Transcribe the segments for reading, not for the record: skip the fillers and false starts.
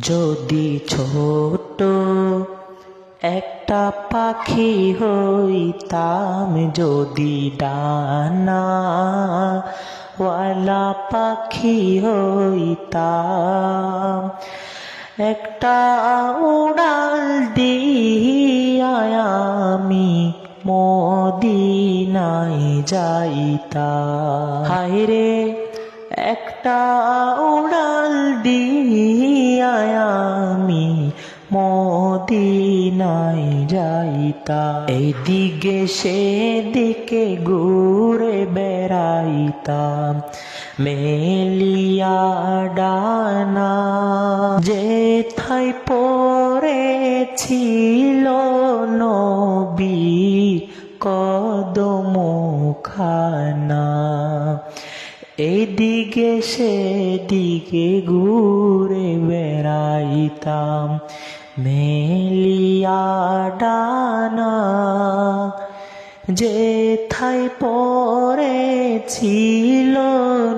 যদি ছোট একটা পাখি হইতাম, যদি ডানাওয়ালা পাখি হইতাম, একটা উড়াল দিয়া আমি মদিনায় যাইতাম। হায়রে একটা উড়াল দিয়া আমি মদিনায় যাইতাম। এইদিকে সেদিকে ঘুরে বেড়াইতাম মেলিয়া ডানা, যেথায় পড়েছিল নবীর কদমখানা। এইদিকে সেদিকে ঘুরে বেড়াইতাম মেলিয়া ডানা, যেথায় পড়েছিল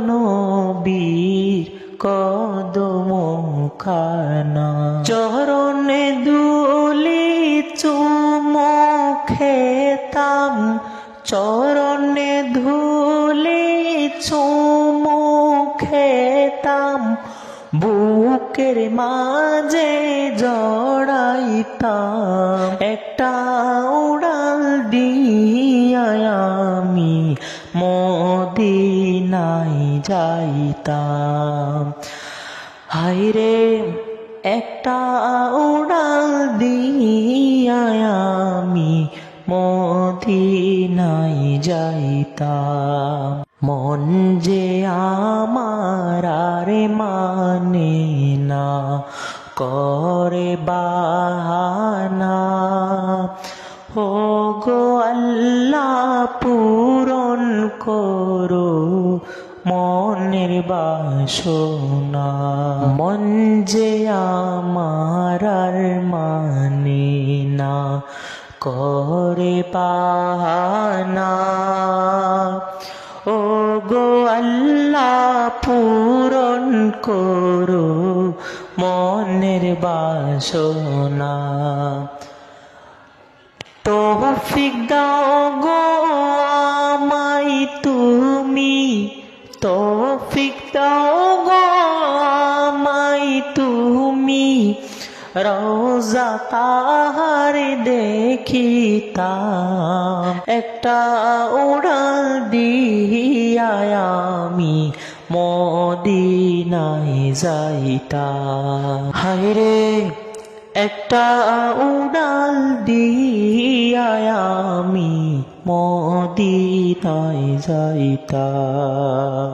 নবীর কদমখানা। চরণে ধুলি চুমো খেতাম, চরণে ধুলি চুমো খেতাম, বুকের মাঝে জড়াইতাম। একটা উড়াল দিয়া আমি মদিনায় যাইতাম। হায়রে একটা উড়াল দিয়া আমি মদিনায় যাইতাম। মন যে আমার আর মানে না, করে বাহানা। ও গো আল্লাহ পূরণ করো মনের বাসনা। মন যে আমার আর মানে না, করে বাহানা। ও গো আল্লাহ পূরণ করো মনের বাসনা। তৌফিক দাও গো আমায় তুমি, তৌফিক দাও গো আমায় তুমি, রওজা তাহার দেখিতাম। একটা উড়াল দিয়া আমি মদিনায় যাইতাম। হায়রে একটা উড়াল দিয়া আমি মদিনায় যাইতাম।